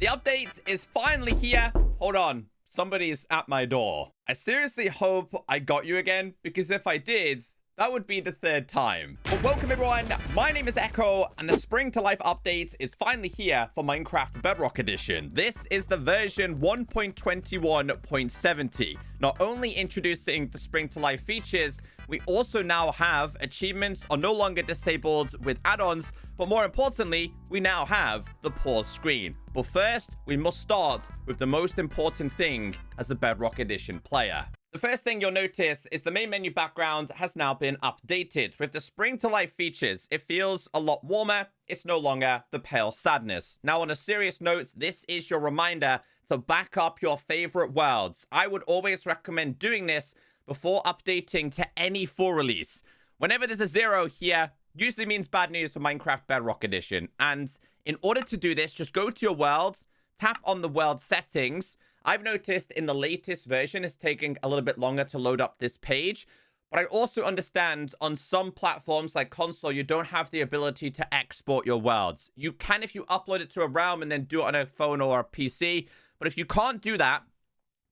The update is finally here. Hold on. Somebody's at my door. I seriously hope I got you again, because if I did, that would be the third time. But welcome everyone, my name is Echo, and the Spring to Life update is finally here for Minecraft Bedrock Edition. This is the version 1.21.70. Not only introducing the Spring to Life features, we also now have achievements are no longer disabled with add-ons, but more importantly, we now have the pause screen. But first, we must start with the most important thing as a Bedrock Edition player. The first thing you'll notice is the main menu background has now been updated. With the Spring to Life features, it feels a lot warmer. It's no longer the pale sadness. Now, on a serious note, this is your reminder to back up your favorite worlds. I would always recommend doing this before updating to any full release. Whenever there's a 0 here, usually means bad news for Minecraft Bedrock Edition. And in order to do this, just go to your world, tap on the world settings. I've noticed in the latest version, it's taking a little bit longer to load up this page. But I also understand on some platforms like console, you don't have the ability to export your worlds. You can if you upload it to a realm and then do it on a phone or a PC. But if you can't do that,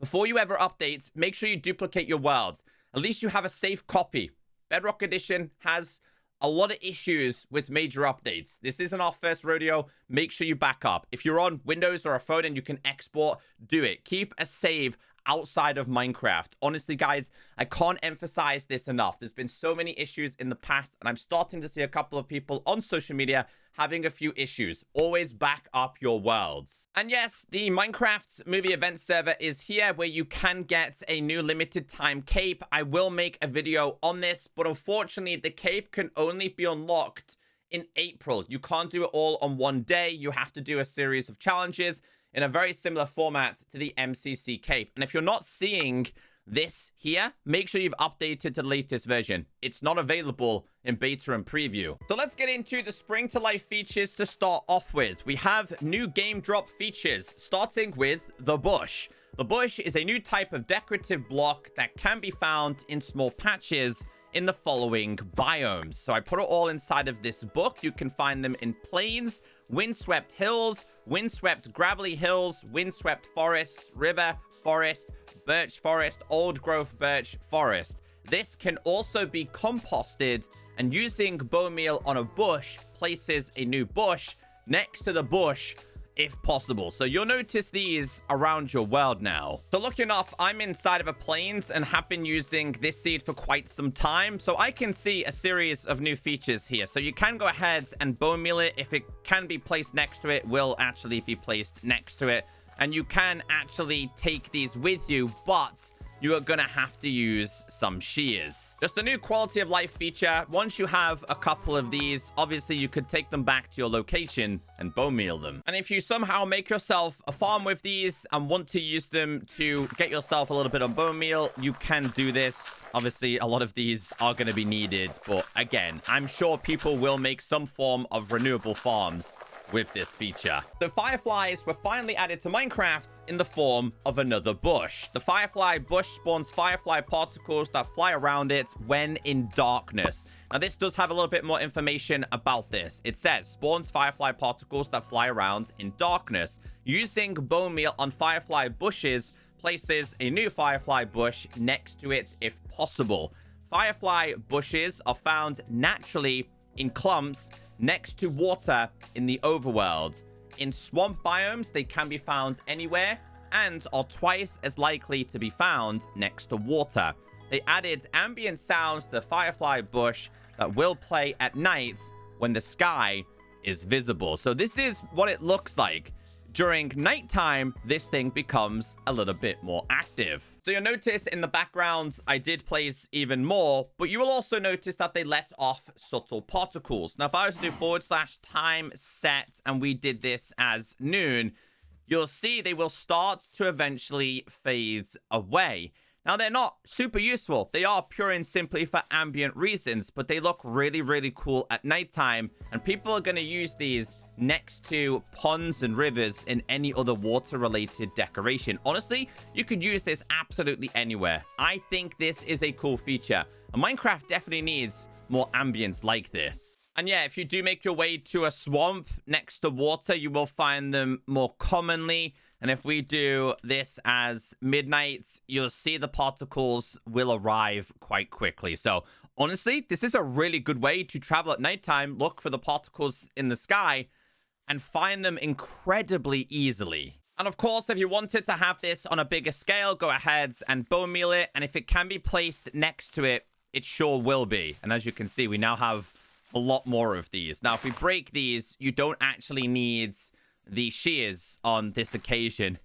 before you ever update, make sure you duplicate your worlds. At least you have a safe copy. Bedrock Edition has a lot of issues with major updates. This isn't our first rodeo. Make sure you back up. If you're on Windows or a phone and you can export, do it. Keep a save outside of Minecraft. Honestly, guys, I can't emphasize this enough. There's been so many issues in the past, and I'm starting to see a couple of people on social media having a few issues. Always back up your worlds. And yes, the Minecraft movie event server is here where you can get a new limited time cape. I will make a video on this, but unfortunately, the cape can only be unlocked in April. You can't do it all on one day. You have to do a series of challenges in a very similar format to the MCC cape. And if you're not seeing this here, make sure you've updated to the latest version. It's not available in beta and preview. So let's get into the Spring to Life features to start off with. We have new game drop features, starting with the bush. The bush is a new type of decorative block that can be found in small patches in the following biomes. So I put it all inside of this book. You can find them in plains, windswept hills, windswept gravelly hills, windswept forests, river, forest, birch forest, old growth birch forest. This can also be composted, and using bone meal on a bush places a new bush next to the bush if possible. So you'll notice these around your world now. So lucky enough, I'm inside of a plains and have been using this seed for quite some time. So I can see a series of new features here. So you can go ahead and bone meal it. If it can be placed next to it, will actually be placed next to it. And you can actually take these with you, but you are gonna have to use some shears. Just a new quality of life feature. Once you have a couple of these, obviously you could take them back to your location and bone meal them. And if you somehow make yourself a farm with these and want to use them to get yourself a little bit of bone meal, you can do this. Obviously, a lot of these are gonna be needed, but again, I'm sure people will make some form of renewable farms with this feature. So fireflies were finally added to Minecraft in the form of another bush. The firefly bush spawns firefly particles that fly around it when in darkness. Now this does have a little bit more information about this. It says spawns firefly particles that fly around in darkness. Using bone meal on firefly bushes places a new firefly bush next to it if possible. Firefly bushes are found naturally in clumps next to water in the overworld. In swamp biomes, they can be found anywhere and are twice as likely to be found next to water. They added ambient sounds to the firefly bush that will play at night when the sky is visible. So this is what it looks like. During nighttime, this thing becomes a little bit more active. So you'll notice in the background, I did place even more, but you will also notice that they let off subtle particles. Now, if I was to do /time set and we did this as noon, you'll see they will start to eventually fade away. Now, they're not super useful. They are pure and simply for ambient reasons, but they look really, really cool at nighttime, and people are going to use these next to ponds and rivers in any other water-related decoration. Honestly, you could use this absolutely anywhere. I think this is a cool feature. And Minecraft definitely needs more ambience like this. And yeah, if you do make your way to a swamp next to water, you will find them more commonly. And if we do this as midnight, you'll see the particles will arrive quite quickly. So honestly, this is a really good way to travel at nighttime, look for the particles in the sky, and find them incredibly easily. And of course, if you wanted to have this on a bigger scale, go ahead and bone meal it. And if it can be placed next to it, it sure will be. And as you can see, we now have a lot more of these. Now, if we break these, you don't actually need the shears on this occasion.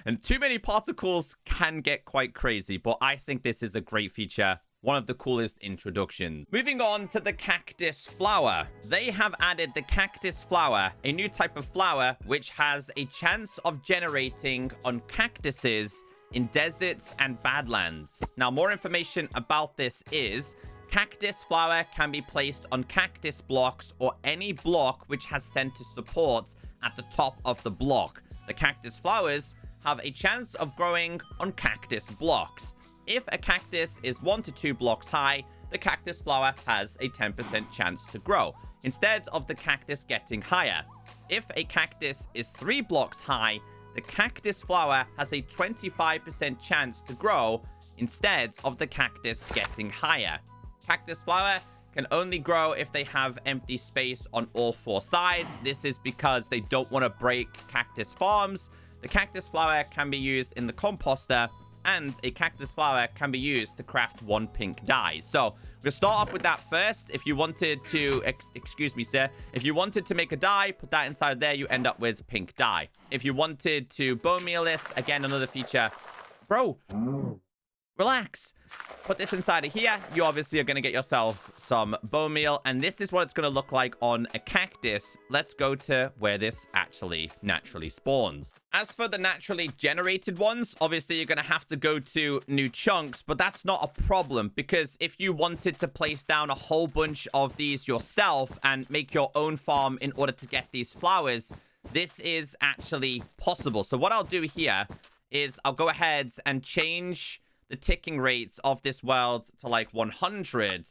And too many particles can get quite crazy, but I think this is a great feature. One of the coolest introductions. Moving on to the Cactus Flower. They have added the Cactus Flower, a new type of flower which has a chance of generating on cactuses in deserts and badlands. Now, more information about this is Cactus Flower can be placed on cactus blocks or any block which has center support at the top of the block. The Cactus Flowers have a chance of growing on cactus blocks. If a cactus is 1 to 2 blocks high, the Cactus Flower has a 10% chance to grow, instead of the cactus getting higher. If a cactus is 3 blocks high, the Cactus Flower has a 25% chance to grow, instead of the cactus getting higher. Cactus Flower can only grow if they have empty space on all 4 sides. This is because they don't want to break cactus farms. The Cactus Flower can be used in the composter, and a Cactus Flower can be used to craft 1 pink dye. So we'll start off with that first. If you wanted to, excuse me, sir, if you wanted to make a dye, put that inside there, you end up with pink dye. If you wanted to bone meal this, again, another feature. Bro, relax. Put this inside of here. You obviously are going to get yourself some bone meal, and this is what it's going to look like on a cactus. Let's go to where this actually naturally spawns. As for the naturally generated ones, obviously you're going to have to go to new chunks, but that's not a problem, because if you wanted to place down a whole bunch of these yourself and make your own farm in order to get these flowers, this is actually possible. So what I'll do here is I'll go ahead and change the ticking rates of this world to like 100.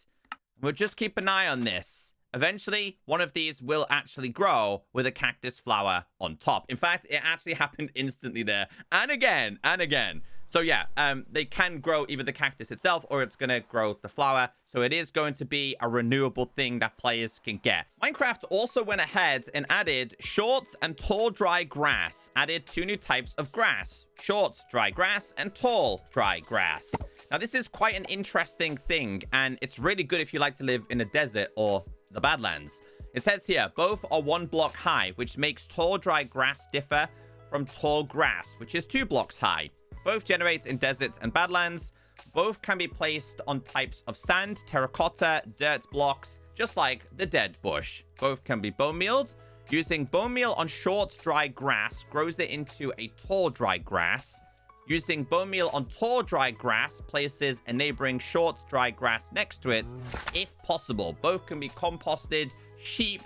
We'll just keep an eye on this. Eventually, one of these will actually grow with a cactus flower on top. In fact, it actually happened instantly there. And again, and again. So yeah, they can grow either the cactus itself or it's going to grow the flower. So it is going to be a renewable thing that players can get. Minecraft also went ahead and added short and tall dry grass. Added 2 new types of grass. Short dry grass and tall dry grass. Now this is quite an interesting thing, and it's really good if you like to live in a desert or the Badlands. It says here, both are 1 block high, which makes tall dry grass differ from tall grass, which is 2 blocks high. Both generate in deserts and badlands. Both can be placed on types of sand, terracotta, dirt blocks, just like the dead bush. Both can be bone mealed. Using bone meal on short dry grass grows it into a tall dry grass. Using bone meal on tall dry grass places a neighboring short dry grass next to it, if possible. Both can be composted. Sheep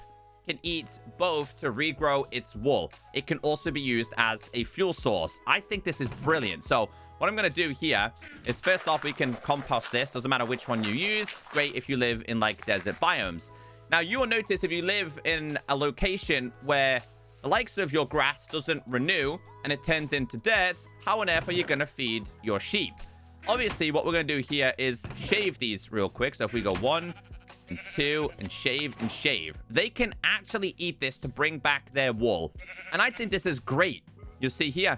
can eat both to regrow its wool. It can also be used as a fuel source. I think this is brilliant. So what I'm going to do here is, first off, we can compost this. Doesn't matter which one you use. Great if you live in like desert biomes. Now you will notice if you live in a location where the likes of your grass doesn't renew and it turns into dirt, how on earth are you going to feed your sheep? Obviously, what we're going to do here is shave these real quick. So if we go 1 and 2 and shave, they can actually eat this to bring back their wool. And I think this is great. You'll see here,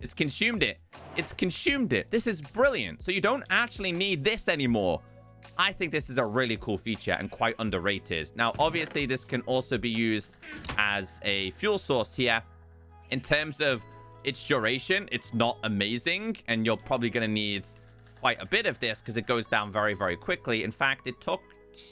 it's consumed it. It's consumed it. This is brilliant. So you don't actually need this anymore. I think this is a really cool feature and quite underrated. Now, obviously, this can also be used as a fuel source here. In terms of its duration, it's not amazing, and you're probably going to need quite a bit of this because it goes down very, very quickly. In fact, it took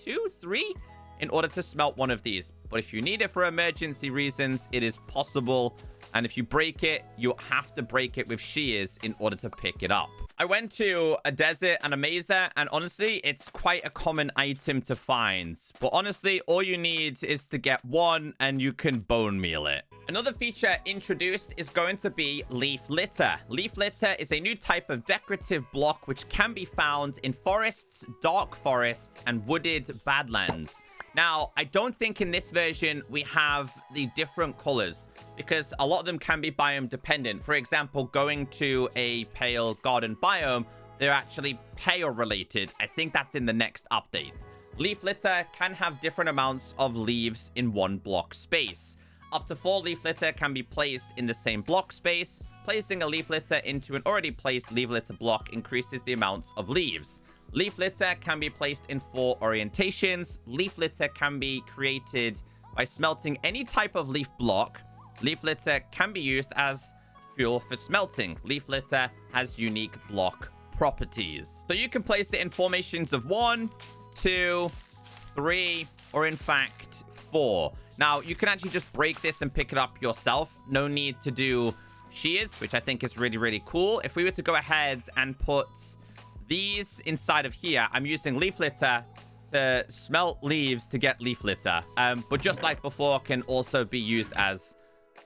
2, 3 in order to smelt one of these. But if you need it for emergency reasons, it is possible. And if you break it, you have to break it with shears in order to pick it up. I went to a desert and a mesa, and honestly, it's quite a common item to find. But honestly, all you need is to get 1 and you can bone meal it. Another feature introduced is going to be leaf litter. Leaf litter is a new type of decorative block which can be found in forests, dark forests, and wooded badlands. Now, I don't think in this version we have the different colors because a lot of them can be biome dependent. For example, going to a pale garden biome, they're actually pale related. I think that's in the next update. Leaf litter can have different amounts of leaves in one block space. Up to 4 leaf litter can be placed in the same block space. Placing a leaf litter into an already placed leaf litter block increases the amount of leaves. Leaf litter can be placed in 4 orientations. Leaf litter can be created by smelting any type of leaf block. Leaf litter can be used as fuel for smelting. Leaf litter has unique block properties. So you can place it in formations of 1, 2, 3, or in fact 4. Now, you can actually just break this and pick it up yourself. No need to do shears, which I think is really, really cool. If we were to go ahead and put these inside of here, I'm using leaf litter to smelt leaves to get leaf litter. But just like before, can also be used as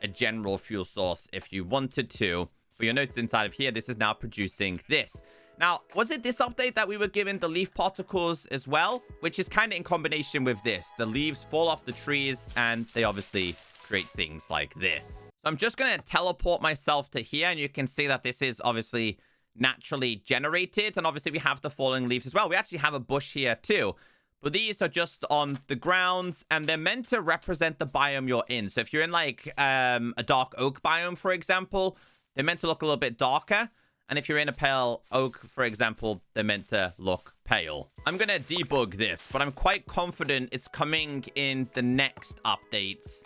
a general fuel source if you wanted to. For your notes inside of here, this is now producing this. Now, was it this update that we were given the leaf particles as well? Which is kind of in combination with this. The leaves fall off the trees and they obviously create things like this. So I'm just going to teleport myself to here and you can see that this is obviously naturally generated. And obviously we have the falling leaves as well. We actually have a bush here too. But these are just on the grounds and they're meant to represent the biome you're in. So if you're in like a dark oak biome, for example, they're meant to look a little bit darker. And if you're in a pale oak, for example, they're meant to look pale. I'm going to debug this, but I'm quite confident it's coming in the next updates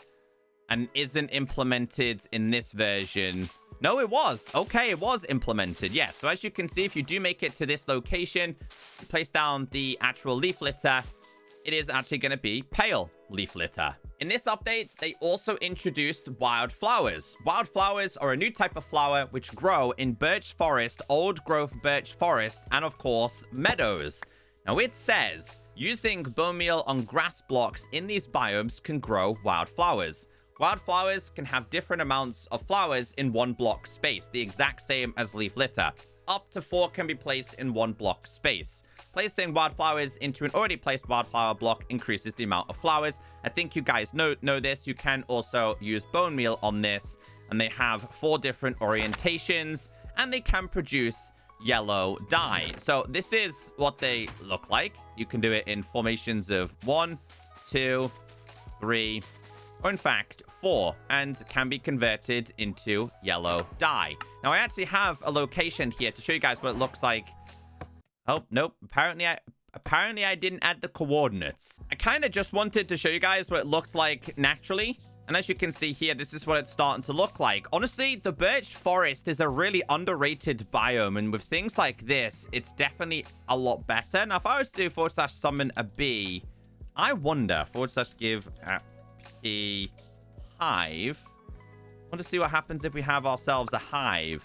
and isn't implemented in this version. No, it was. Okay, it was implemented. Yes. So as you can see, if you do make it to this location, you place down the actual leaf litter, it is actually going to be pale leaf litter. In this update, they also introduced wildflowers. Wildflowers are a new type of flower which grow in birch forest, old growth birch forest, and of course, meadows. Now it says, using bone meal on grass blocks in these biomes can grow wildflowers. Wildflowers can have different amounts of flowers in one block space, the exact same as leaf litter. Up to 4 can be placed in one block space. Placing wildflowers into an already placed wildflower block increases the amount of flowers. I think you guys know this. You can also use bone meal on this, and they have 4 different orientations, and they can produce yellow dye. So this is what they look like. You can do it in formations of 1, 2, 3, or in fact 4, and can be converted into yellow dye. Now I actually have a location here to show you guys what it looks like. Oh, nope. Apparently I didn't add the coordinates. I kind of just wanted to show you guys what it looked like naturally. And as you can see here, this is what it's starting to look like. Honestly, the birch forest is a really underrated biome. And with things like this, it's definitely a lot better. Now, if I was to do / summon a bee, I wonder, / give a hive. I want to see what happens if we have ourselves a hive.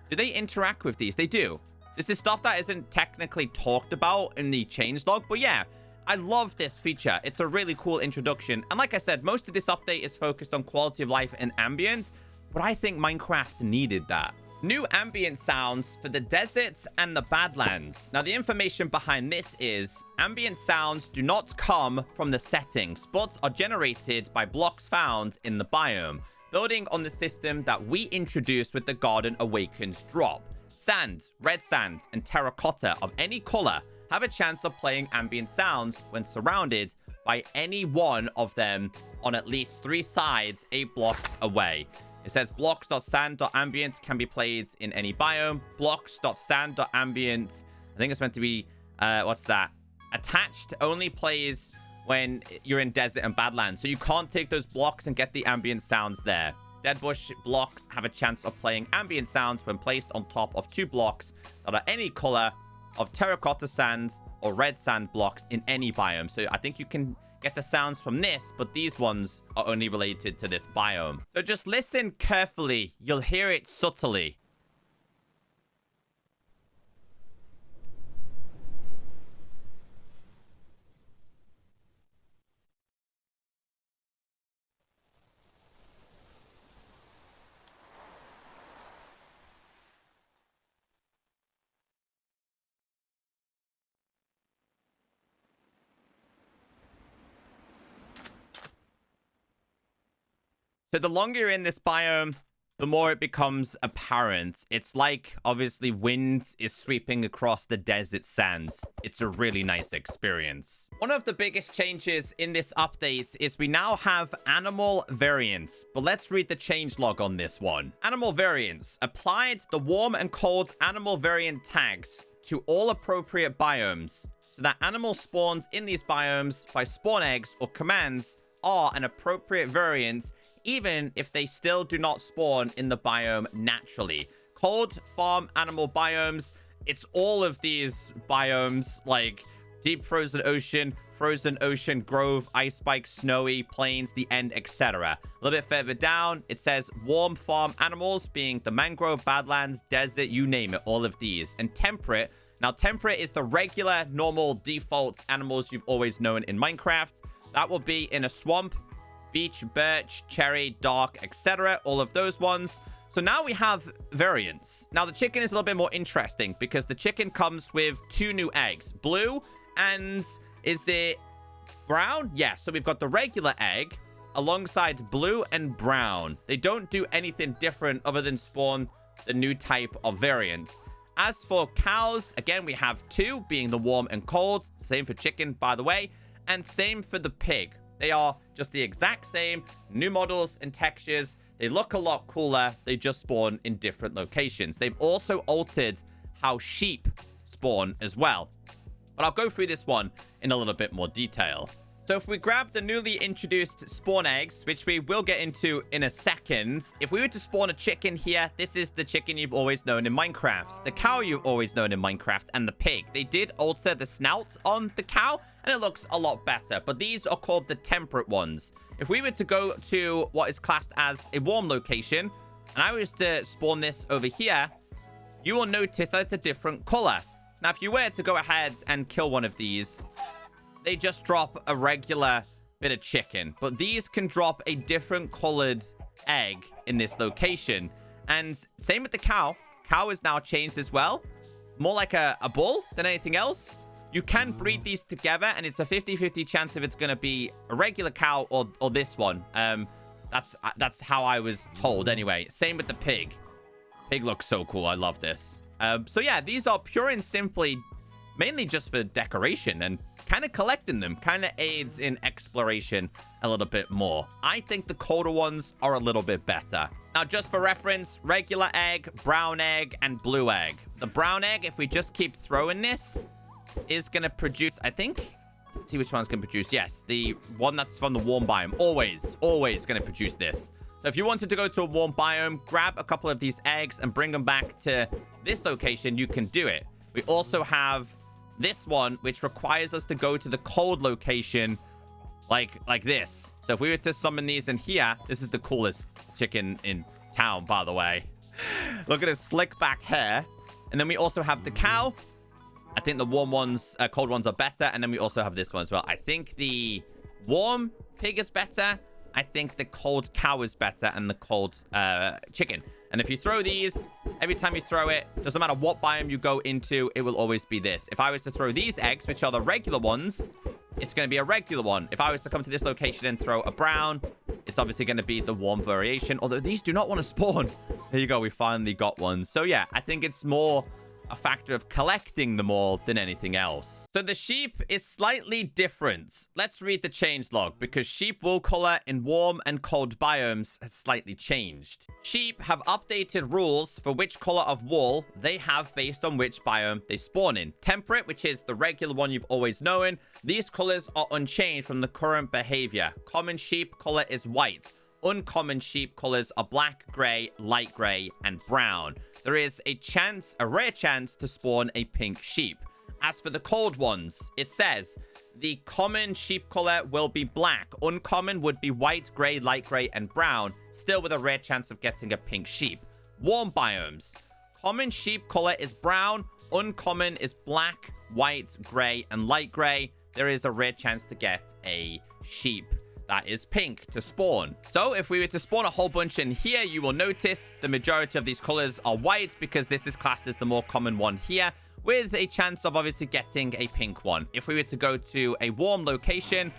Do they interact with these? They do. This is stuff that isn't technically talked about in the changelog, but yeah, I love this feature. It's a really cool introduction. And like I said, most of this update is focused on quality of life and ambient, but I think Minecraft needed that. New ambient sounds for the deserts and the badlands. Now, the information behind this is ambient sounds do not come from the settings, but are generated by blocks found in the biome, building on the system that we introduced with the Garden Awakens drop. Sand, red sand, and terracotta of any color have a chance of playing ambient sounds when surrounded by any one of them on at least 3 sides 8 blocks away. It says blocks.sand.ambient can be played in any biome. Blocks.sand.ambient, I think it's meant to be, what's that? Attached only plays when you're in desert and badlands. So you can't take those blocks and get the ambient sounds there. Deadbush blocks have a chance of playing ambient sounds when placed on top of 2 blocks that are any color of terracotta sand or red sand blocks in any biome. So I think you can get the sounds from this, but these ones are only related to this biome. So just listen carefully. You'll hear it subtly. So the longer you're in this biome, the more it becomes apparent. It's like, obviously, wind is sweeping across the desert sands. It's a really nice experience. One of the biggest changes in this update is we now have animal variants. But let's read the changelog on this one. Animal variants. Applied the warm and cold animal variant tags to all appropriate biomes, so that animals spawned in these biomes by spawn eggs or commands are an appropriate variant, even if they still do not spawn in the biome naturally. Cold farm animal biomes, it's all of these biomes, like deep frozen ocean grove, ice spike, snowy, plains, the end, etc. A little bit further down, it says warm farm animals, being the mangrove, badlands, desert, you name it, all of these. And temperate. Now, temperate is the regular, normal, default animals you've always known in Minecraft. That will be in a swamp, beach, birch, cherry, dark, etc. All of those ones. So now we have variants. Now, the chicken is a little bit more interesting because the chicken comes with 2 new eggs. Blue and... is it brown? Yeah, so we've got the regular egg alongside blue and brown. They don't do anything different other than spawn the new type of variant. As for cows, again, we have 2, being the warm and cold. Same for chicken, by the way. And same for the pig. They are just the exact same, new models and textures. They look a lot cooler. They just spawn in different locations. They've also altered how sheep spawn as well. But I'll go through this one in a little bit more detail. So if we grab the newly introduced spawn eggs, which we will get into in a second, if we were to spawn a chicken here, this is the chicken you've always known in Minecraft, the cow you've always known in Minecraft, and the pig. They did alter the snout on the cow, and it looks a lot better, but these are called the temperate ones. If we were to go to what is classed as a warm location, and I was to spawn this over here, you will notice that it's a different color. Now, if you were to go ahead and kill one of these, they just drop a regular bit of chicken. But these can drop a different colored egg in this location. And same with the cow. Cow is now changed as well. More like a bull than anything else. You can breed these together, and it's a 50-50 chance if it's going to be a regular cow or this one. That's how I was told anyway. Same with the pig. Pig looks so cool. I love this. So yeah, these are pure and simply mainly just for decoration, and kind of collecting them kind of aids in exploration a little bit more. I think the colder ones are a little bit better. Now, just for reference, regular egg, brown egg, and blue egg. The brown egg, if we just keep throwing this, is going to produce, I think, let's see which one's going to produce. Yes, the one that's from the warm biome. Always going to produce this. So if you wanted to go to a warm biome, grab a couple of these eggs and bring them back to this location, you can do it. We also have this one, which requires us to go to the cold location like this. So if we were to summon these in here, this is the coolest chicken in town, by the way. Look at his slick back hair. And then we also have the cow. I think the warm ones, cold ones are better. And then we also have this one as well. I think the warm pig is better. I think the cold cow is better, and the cold chicken. And if you throw these, every time you throw it, doesn't matter what biome you go into, it will always be this. If I was to throw these eggs, which are the regular ones, it's going to be a regular one. If I was to come to this location and throw a brown, it's obviously going to be the warm variation. Although these do not want to spawn. There you go. We finally got one. So yeah, I think it's more a factor of collecting them all than anything else. So the sheep is slightly different. Let's read the changelog, because sheep wool color in warm and cold biomes has slightly changed. Sheep have updated rules for which color of wool they have based on which biome they spawn in. Temperate, which is the regular one you've always known, these colors are unchanged from the current behavior. Common sheep color is white. Uncommon sheep colors are black, gray, light gray, and brown. There is a rare chance to spawn a pink sheep. As for the cold ones, it says the common sheep color will be black. Uncommon would be white, gray, light gray, and brown, still with a rare chance of getting a pink sheep. Warm biomes. Common sheep color is brown. Uncommon is black, white, gray, and light gray. There is a rare chance to get a sheep that is pink to spawn. So if we were to spawn a whole bunch in here, you will notice the majority of these colors are white, because this is classed as the more common one here, with a chance of obviously getting a pink one. If we were to go to a warm location,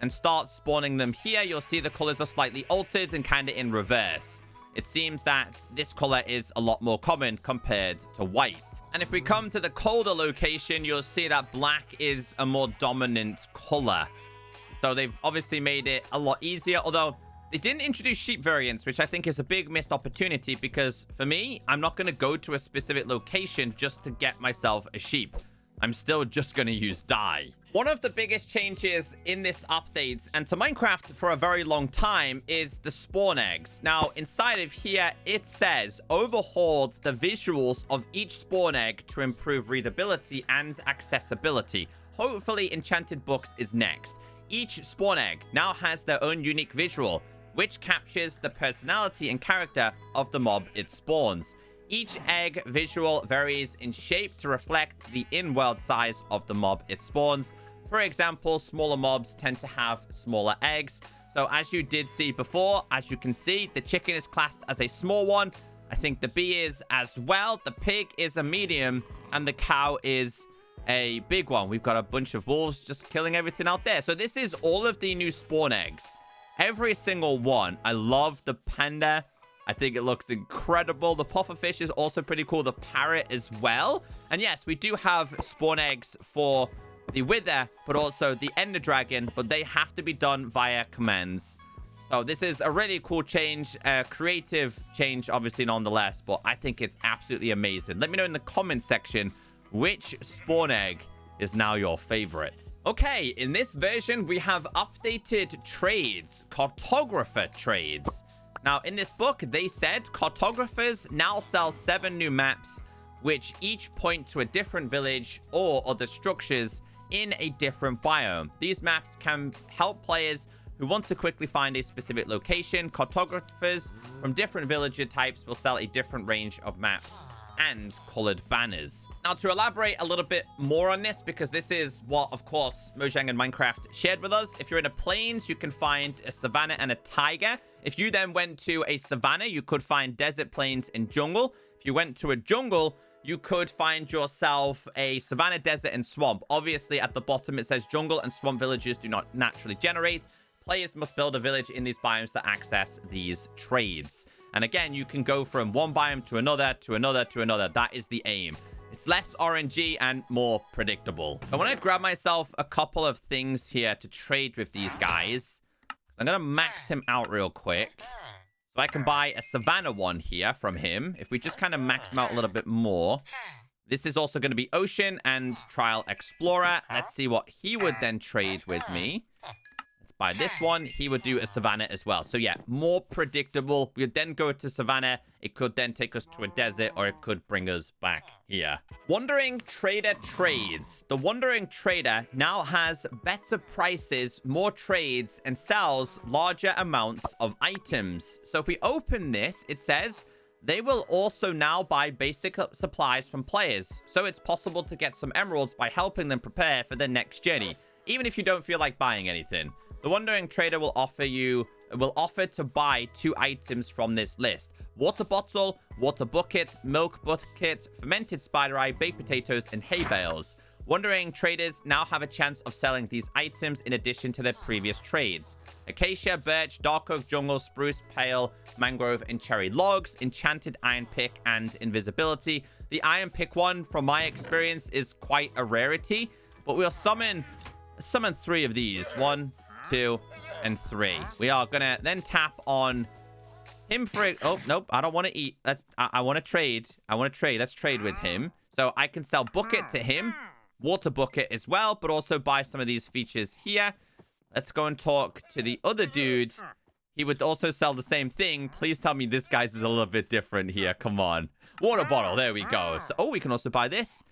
and start spawning them here, you'll see the colors are slightly altered and kind of in reverse. It seems that this color is a lot more common compared to white. And if we come to the colder location, you'll see that black is a more dominant color. So they've obviously made it a lot easier, although they didn't introduce sheep variants, which I think is a big missed opportunity because for me, I'm not going to go to a specific location just to get myself a sheep. I'm still just going to use dye. One of the biggest changes in this update and to Minecraft for a very long time is the spawn eggs. Now, inside of here, it says overhauled the visuals of each spawn egg to improve readability and accessibility. Hopefully, Enchanted Books is next. Each spawn egg now has their own unique visual, which captures the personality and character of the mob it spawns. Each egg visual varies in shape to reflect the in-world size of the mob it spawns. For example, smaller mobs tend to have smaller eggs. So as you did see before, as you can see, the chicken is classed as a small one. I think the bee is as well. The pig is a medium and the cow is a big one. We've got a bunch of wolves just killing everything out there. So this is all of the new spawn eggs. Every single one. I love the panda. I think it looks incredible. The pufferfish is also pretty cool. The parrot as well. And yes, we do have spawn eggs for the wither, but also the ender dragon, but they have to be done via commands. So this is a really cool change, a creative change, obviously, nonetheless, but I think it's absolutely amazing. Let me know in the comments section which spawn egg is now your favorite. Okay, in this version, we have updated trades, cartographer trades. Now, in this book, they said cartographers now sell 7 new maps, which each point to a different village or other structures in a different biome. These maps can help players who want to quickly find a specific location. Cartographers from different villager types will sell a different range of maps and colored banners. Now, to elaborate a little bit more on this, because this is what, of course, Mojang and Minecraft shared with us. If you're in a plains, you can find a savanna and a taiga. If you then went to a savanna, you could find desert, plains, and jungle. If you went to a jungle, you could find yourself a savanna, desert, and swamp. Obviously, at the bottom, it says jungle and swamp villages do not naturally generate. Players must build a village in these biomes to access these trades. And again, you can go from one biome to another, to another, to another. That is the aim. It's less RNG and more predictable. I want to grab myself a couple of things here to trade with these guys. I'm going to max him out real quick. So I can buy a Savannah one here from him. If we just kind of max him out a little bit more. This is also going to be Ocean and Trial Explorer. Let's see what he would then trade with me. Let's buy this one. He would do a Savannah as well. So yeah, more predictable. We would then go to Savannah. It could then take us to a desert, or it could bring us back here. Wandering Trader Trades. The Wandering Trader now has better prices, more trades, and sells larger amounts of items. So if we open this, it says they will also now buy basic supplies from players. So it's possible to get some emeralds by helping them prepare for their next journey, even if you don't feel like buying anything. The Wandering Trader will offer to buy 2 items from this list: water bottle, water bucket, milk bucket, fermented spider eye, baked potatoes, and hay bales. Wandering Traders now have a chance of selling these items in addition to their previous trades: acacia, birch, dark oak, jungle, spruce, pale, mangrove, and cherry logs, enchanted iron pick, and invisibility. The iron pick one, from my experience, is quite a rarity, but we'll summon 3 of these. 1, 2, and 3. We are gonna then tap on him for... Oh, nope. I don't want to eat. I want to trade. Let's trade with him. So I can sell bucket to him. Water bucket as well, but also buy some of these features here. Let's go and talk to the other dude. He would also sell the same thing. Please tell me this guy's is a little bit different here. Come on. Water bottle. There we go. So, oh, we can also buy this.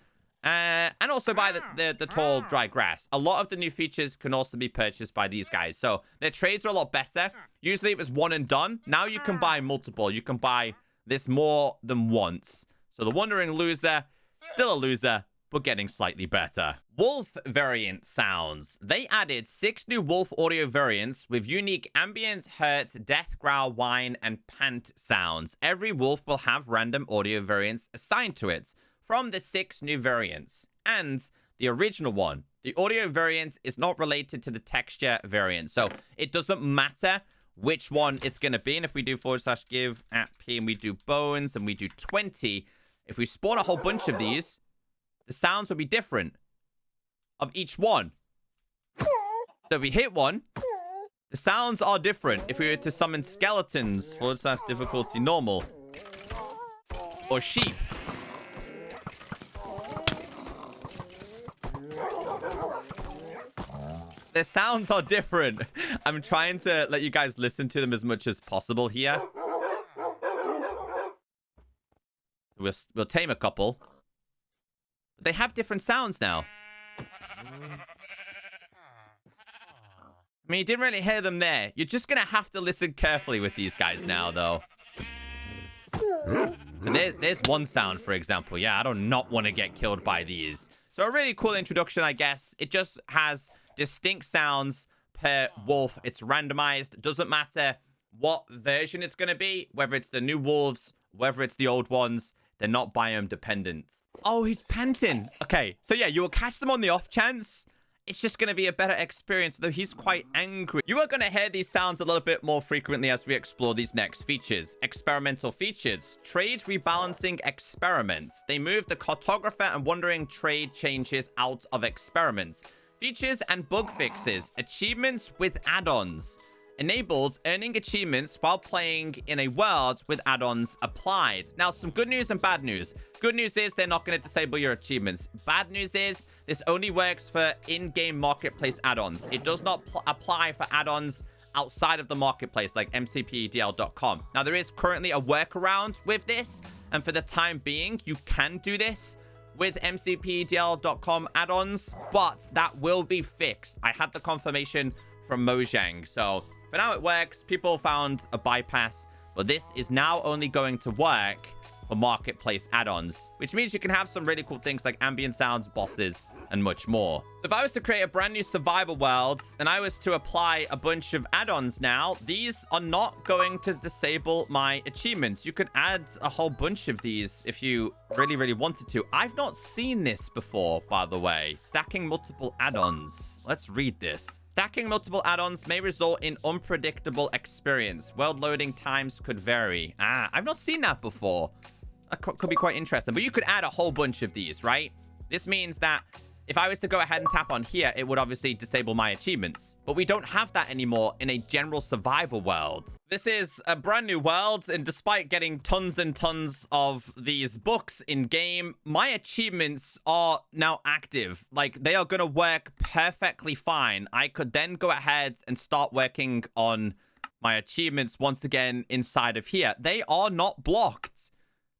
And also buy the tall, dry grass. A lot of the new features can also be purchased by these guys. So their trades are a lot better. Usually it was one and done. Now you can buy multiple. You can buy this more than once. So the Wandering Loser, still a loser, but getting slightly better. Wolf variant sounds. They added 6 new wolf audio variants with unique ambient, hurt, death, growl, whine, and pant sounds. Every wolf will have random audio variants assigned to it from the 6 new variants, and the original one The audio variant is not related to the texture variant. So it doesn't matter which one it's going to be. And if we do /give at P and we do bones and we do 20, if we spawn a whole bunch of these, the sounds will be different of each one. So if we hit one, the sounds are different. If we were to summon skeletons, /difficulty normal, or sheep, their sounds are different. I'm trying to let you guys listen to them as much as possible here. We'll tame a couple. They have different sounds now. I mean, you didn't really hear them there. You're just going to have to listen carefully with these guys now, though. And there's one sound, for example. Yeah, I do not want to get killed by these. So a really cool introduction, I guess. It just has distinct sounds per wolf. It's randomized. Doesn't matter what version it's going to be, whether it's the new wolves, whether it's the old ones. They're not biome dependent. Oh, he's panting. Okay, so yeah, you will catch them on the off chance. It's just going to be a better experience, though he's quite angry. You are going to hear these sounds a little bit more frequently as we explore these next features. Experimental features. Trade rebalancing experiments. They move the cartographer and wandering trade changes out of experiments. Features and bug fixes. Achievements with add-ons. Enabled earning achievements while playing in a world with add-ons applied. Now, some good news and bad news. Good news is they're not going to disable your achievements. Bad news is this only works for in-game marketplace add-ons. It does not apply for add-ons outside of the marketplace like mcpedl.com. Now, there is currently a workaround with this, and for the time being, you can do this with mcpedl.com add-ons, but that will be fixed. I had the confirmation from Mojang, so for now it works. People found a bypass, but this is now only going to work for marketplace add-ons, which means you can have some really cool things like ambient sounds, bosses, and much more. So if I was to create a brand new survival world and I was to apply a bunch of add-ons now, these are not going to disable my achievements. You could add a whole bunch of these if you really, really wanted to. I've not seen this before, by the way. Stacking multiple add-ons. Let's read this. Stacking multiple add-ons may result in unpredictable experience. World loading times could vary. I've not seen that before. That could be quite interesting. But you could add a whole bunch of these, right? This means that if I was to go ahead and tap on here, it would obviously disable my achievements. But we don't have that anymore in a general survival world. This is a brand new world, and despite getting tons and tons of these books in-game, my achievements are now active. Like, they are going to work perfectly fine. I could then go ahead and start working on my achievements once again inside of here. They are not blocked.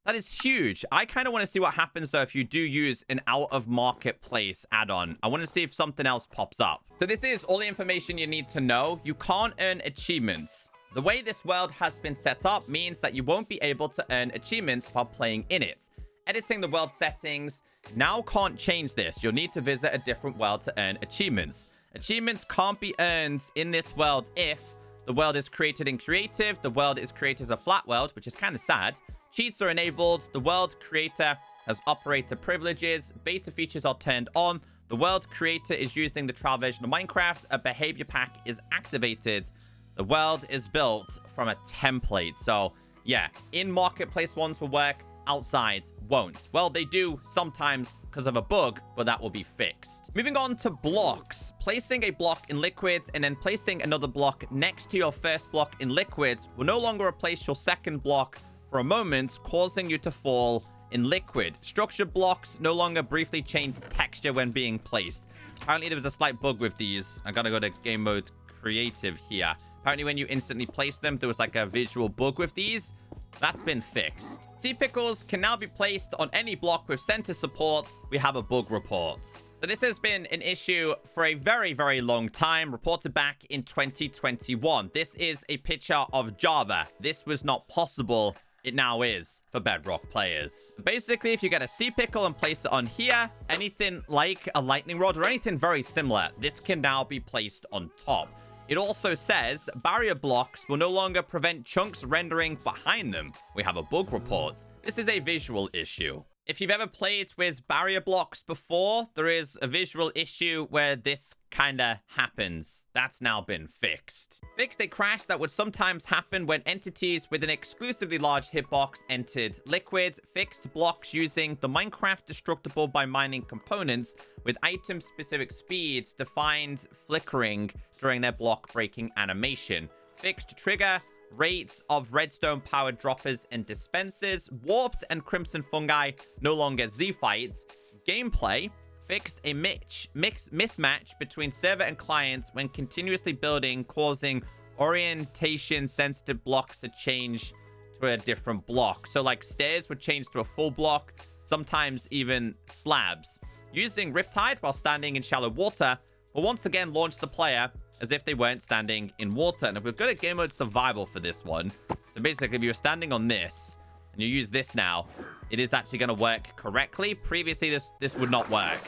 That is huge. I kind of want to see what happens, though, if you do use an out-of-marketplace add-on. I want to see if something else pops up. So this is all the information you need to know. You can't earn achievements. The way this world has been set up means that you won't be able to earn achievements while playing in it. Editing the world settings now can't change this. You'll need to visit a different world to earn achievements. Achievements can't be earned in this world if the world is created in creative, the world is created as a flat world, which is kind of sad. Cheats are enabled. The world creator has operator privileges. Beta features are turned on. The world creator is using the trial version of Minecraft. A behavior pack is activated. The world is built from a template. So, yeah, in marketplace ones will work. Outside won't. Well, they do sometimes because of a bug, but that will be fixed. Moving on to blocks. Placing a block in liquid and then placing another block next to your first block in liquid will no longer replace your second block for a moment, causing you to fall in liquid. Structured blocks no longer briefly change texture when being placed. Apparently, there was a slight bug with these. I gotta go to game mode creative here. Apparently, when you instantly place them, there was like a visual bug with these. That's been fixed. Sea pickles can now be placed on any block with center support. We have a bug report. So this has been an issue for a very, very long time, reported back in 2021. This is a picture of Java. This was not possible. It now is for Bedrock players. Basically, if you get a sea pickle and place it on here, anything like a lightning rod or anything very similar, this can now be placed on top. It also says barrier blocks will no longer prevent chunks rendering behind them. We have a bug report. This is a visual issue. If you've ever played with barrier blocks before, there is a visual issue where this kind of happens. That's now been fixed. Fixed a crash that would sometimes happen when entities with an exclusively large hitbox entered liquid. Fixed blocks using the Minecraft destructible by mining components with item-specific speeds defined flickering during their block breaking animation. Fixed trigger rates of redstone-powered droppers and dispensers. Warped and crimson fungi no longer Z-fights. Gameplay fixed a mismatch between server and clients when continuously building, causing orientation-sensitive blocks to change to a different block. So, like, stairs would change to a full block, sometimes even slabs. Using Riptide while standing in shallow water will once again launch the player as if they weren't standing in water. And we've got a game mode survival for this one. So basically, if you're standing on this and you use this now, it is actually going to work correctly. Previously, this would not work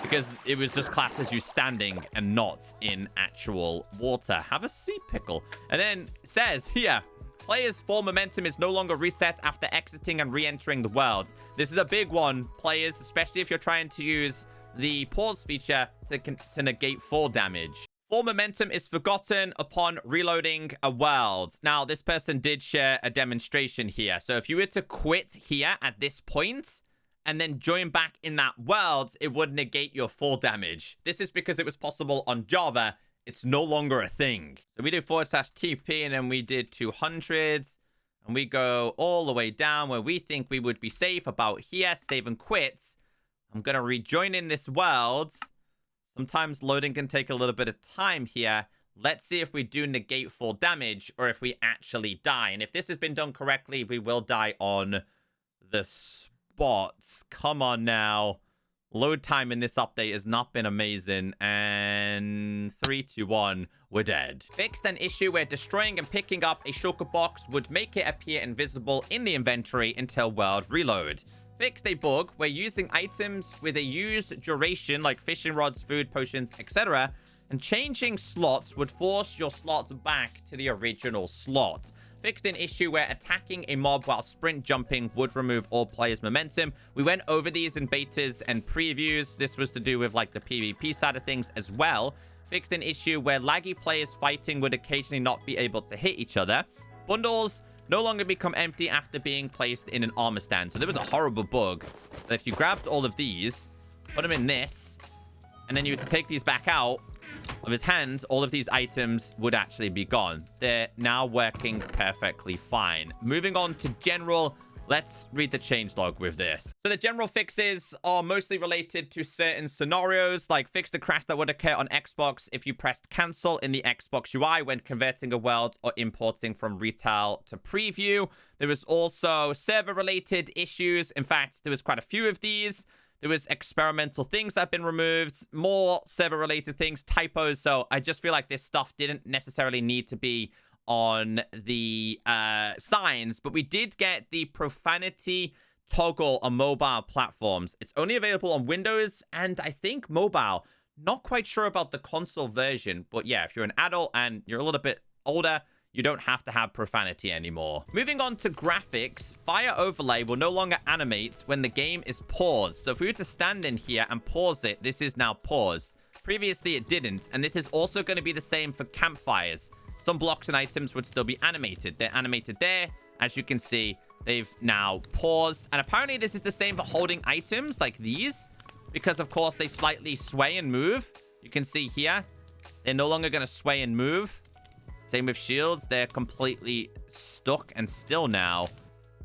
because it was just classed as you standing and not in actual water. Have a sea pickle. And then it says here, players' full momentum is no longer reset after exiting and re-entering the world. This is a big one, players, especially if you're trying to use the pause feature to negate fall damage. Full momentum is forgotten upon reloading a world. Now, this person did share a demonstration here. So if you were to quit here at this point and then join back in that world, it would negate your fall damage. This is because it was possible on Java. It's no longer a thing. So we do /TP and then we did 200. And we go all the way down where we think we would be safe about here. Save and quit. I'm going to rejoin in this world. Sometimes loading can take a little bit of time here. Let's see if we do negate full damage or if we actually die. And if this has been done correctly, we will die on the spot. Come on now. Load time in this update has not been amazing. And 3, 2, 1, we're dead. Fixed an issue where destroying and picking up a shulker box would make it appear invisible in the inventory until world reload. Fixed a bug where using items with a used duration like fishing rods, food, potions, etc. and changing slots would force your slots back to the original slot. Fixed an issue where attacking a mob while sprint jumping would remove all players' momentum. We went over these in betas and previews. This was to do with like the PvP side of things as well. Fixed an issue where laggy players fighting would occasionally not be able to hit each other. Bundles no longer become empty after being placed in an armor stand. So there was a horrible bug that if you grabbed all of these, put them in this, and then you were to take these back out of his hand, all of these items would actually be gone. They're now working perfectly fine. Moving on to general, let's read the changelog with this. So the general fixes are mostly related to certain scenarios, like fix the crash that would occur on Xbox if you pressed cancel in the Xbox UI when converting a world or importing from retail to preview. There was also server-related issues. In fact, there was quite a few of these. There was experimental things that have been removed, more server-related things, typos. So I just feel like this stuff didn't necessarily need to be on the signs, but we did get the profanity toggle on mobile platforms. It's only available on Windows and I think mobile. Not quite sure about the console version, but yeah, if you're an adult and you're a little bit older, you don't have to have profanity anymore. Moving on to graphics, fire overlay will no longer animate when the game is paused. So if we were to stand in here and pause it, this is now paused. Previously it didn't, and this is also going to be the same for campfires. Some blocks and items would still be animated. They're animated there. As you can see, they've now paused. And apparently this is the same for holding items like these, because of course they slightly sway and move. You can see here, they're no longer going to sway and move. Same with shields. They're completely stuck and still now.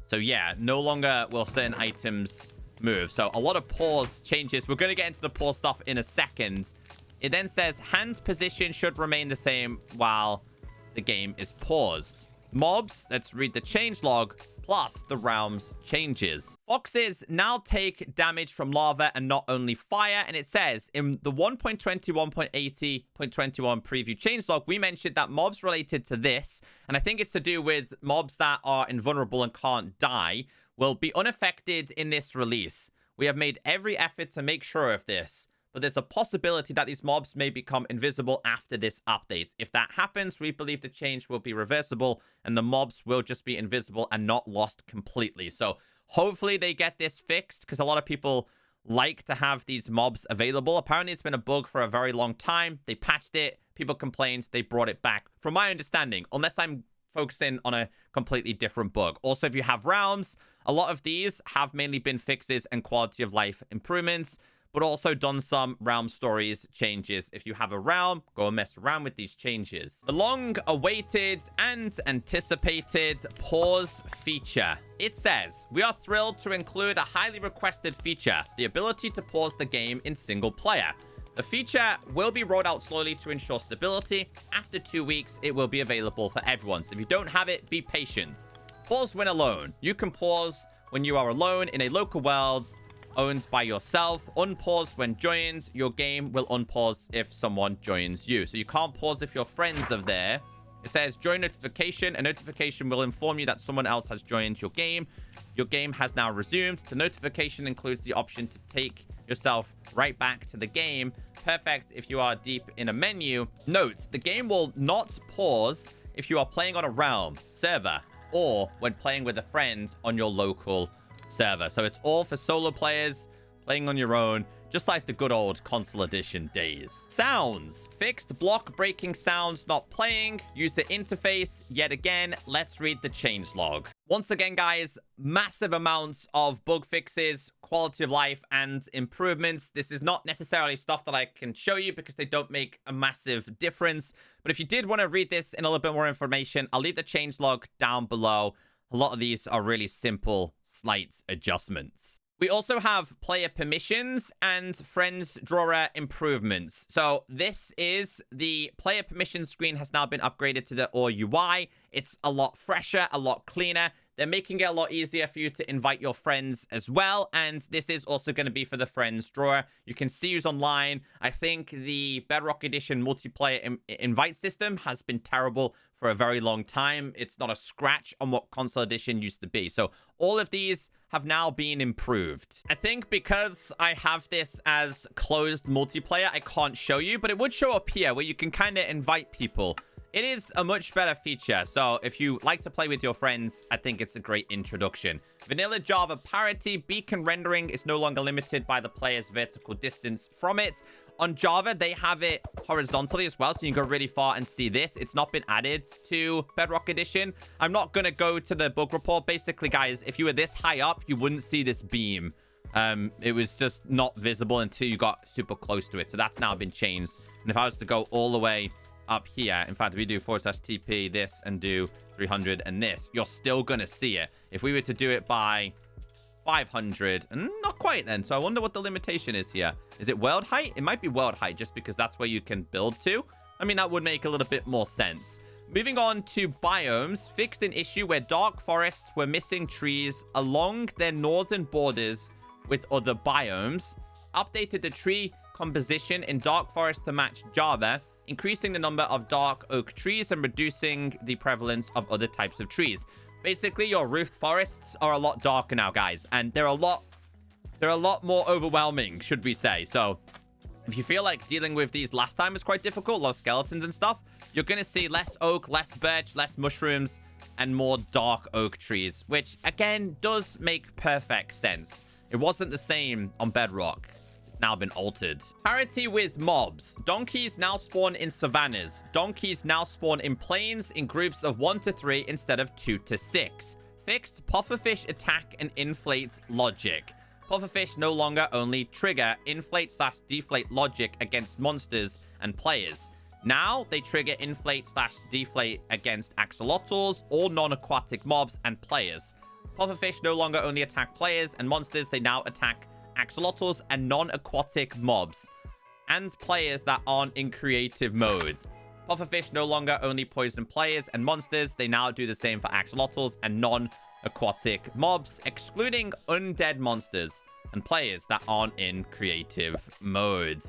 So yeah, no longer will certain items move. So a lot of pause changes. We're going to get into the pause stuff in a second. It then says hand position should remain the same while the game is paused. Mobs, let's read the changelog, plus the realms changes. Foxes now take damage from lava and not only fire. And it says in the 1.21.80.21 preview changelog, we mentioned that mobs related to this, and I think it's to do with mobs that are invulnerable and can't die, will be unaffected in this release. We have made every effort to make sure of this, but there's a possibility that these mobs may become invisible after this update. If that happens, we believe the change will be reversible and the mobs will just be invisible and not lost completely. So Hopefully they get this fixed, because a lot of people like to have these mobs available. Apparently it's been a bug for a very long time. They patched it, people complained, they brought it back, from my understanding, unless I'm focusing on a completely different bug. Also, if you have realms, a lot of these have mainly been fixes and quality of life improvements, but also done some realm stories changes. If you have a realm, go and mess around with these changes. The long-awaited and anticipated pause feature. It says, we are thrilled to include a highly requested feature, the ability to pause the game in single player. The feature will be rolled out slowly to ensure stability. After 2 weeks, it will be available for everyone. So if you don't have it, be patient. Pause when alone. You can pause when you are alone in a local world owned by yourself. Unpause when joined. Your game will unpause if someone joins you. So you can't pause if your friends are there. It says join notification. A notification will inform you that someone else has joined your game. Your game has now resumed. The notification includes the option to take yourself right back to the game. Perfect if you are deep in a menu. Note, the game will not pause if you are playing on a realm, server, or when playing with a friend on your local server. So it's all for solo players playing on your own, just like the good old console edition days. Sounds. Fixed block breaking sounds not playing. User interface. Yet again, let's read the changelog. Once again, guys, massive amounts of bug fixes, quality of life, and improvements. This is not necessarily stuff that I can show you because they don't make a massive difference. But if you did want to read this in a little bit more information, I'll leave the changelog down below. A lot of these are really simple, slight adjustments. We also have player permissions and friends drawer improvements. So this is the player permission screen has now been upgraded to the OR UI. It's a lot fresher, a lot cleaner. They're making it a lot easier for you to invite your friends as well. And this is also going to be for the friends drawer. You can see who's online. I think the Bedrock Edition multiplayer invite system has been terrible for a very long time. It's not a scratch on what console edition used to be. So all of these have now been improved. I think because I have this as closed multiplayer, I can't show you, but it would show up here where you can kind of invite people. It is a much better feature, so if you like to play with your friends, I think it's a great introduction. Vanilla Java Parity beacon rendering is no longer limited by the player's vertical distance from it. On Java, they have it horizontally as well, so you can go really far and see this. It's not been added to Bedrock Edition. I'm not going to go to the bug report. Basically, guys, if you were this high up, you wouldn't see this beam. It was just not visible until you got super close to it, so that's now been changed. And if I was to go all the way up here, in fact, if we do /TP this and do 300 and this, you're still gonna see it. If we were to do it by 500, not quite then. So I wonder what the limitation is here. Is it world height? It might be world height, just because that's where you can build to. I mean, that would make a little bit more sense. Moving on to biomes, fixed an issue where dark forests were missing trees along their northern borders with other biomes. Updated the tree composition in dark forest to match Java, increasing the number of dark oak trees and reducing the prevalence of other types of trees. Basically, your roofed forests are a lot darker now, guys, and they're a lot more overwhelming, should we say. So if you feel like dealing with these last time was quite difficult, a lot of skeletons and stuff, you're going to see less oak, less birch, less mushrooms, and more dark oak trees, which, again, does make perfect sense. It wasn't the same on Bedrock. Now been altered. Parity with mobs. Donkeys now spawn in savannas. Donkeys now spawn in plains in groups of 1 to 3 instead of 2 to 6. Fixed pufferfish attack and inflate logic. Pufferfish no longer only trigger inflate/deflate logic against monsters and players. Now they trigger inflate/deflate against axolotls, all non-aquatic mobs and players. Pufferfish no longer only attack players and monsters, they now attack axolotls and non-aquatic mobs and players that aren't in creative mode. Pufferfish no longer only poison players and monsters, they now do the same for axolotls and non-aquatic mobs, excluding undead monsters and players that aren't in creative mode.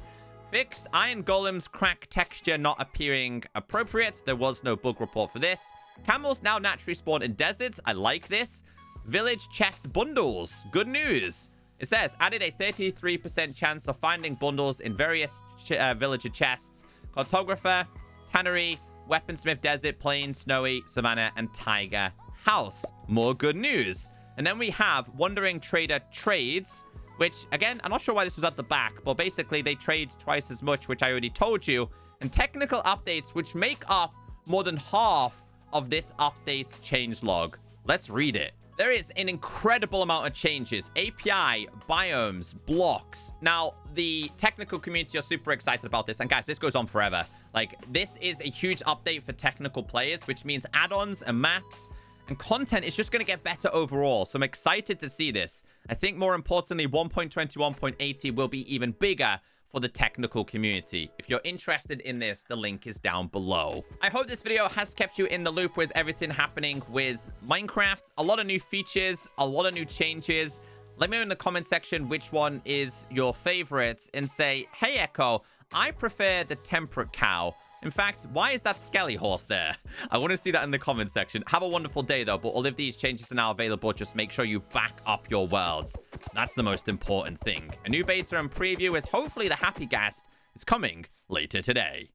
Fixed iron golems crack texture not appearing appropriate. There was no bug report for this. Camels now naturally spawn in deserts. I like this. Village chest bundles. Good news. It says, added a 33% chance of finding bundles in various villager chests. Cartographer, Tannery, Weaponsmith Desert, Plain, Snowy, Savannah, and Tiger House. More good news. And then we have Wandering Trader Trades, which, again, I'm not sure why this was at the back, but basically they trade twice as much, which I already told you. And technical updates, which make up more than half of this update's changelog. Let's read it. There is an incredible amount of changes. API, biomes, blocks. Now, the technical community are super excited about this. And guys, this goes on forever. Like, this is a huge update for technical players, which means add-ons and maps and content is just going to get better overall. So I'm excited to see this. I think more importantly, 1.21.80 will be even bigger for the technical community. If you're interested in this, the link is down below. I hope this video has kept you in the loop with everything happening with Minecraft. A lot of new features, a lot of new changes. Let me know in the comment section which one is your favorite and say, hey, Echo, I prefer the temperate cow. In fact, why is that skelly horse there? I want to see that in the comment section. Have a wonderful day, though. But all of these changes are now available. Just make sure you back up your worlds. That's the most important thing. A new beta and preview with hopefully the happy guest is coming later today.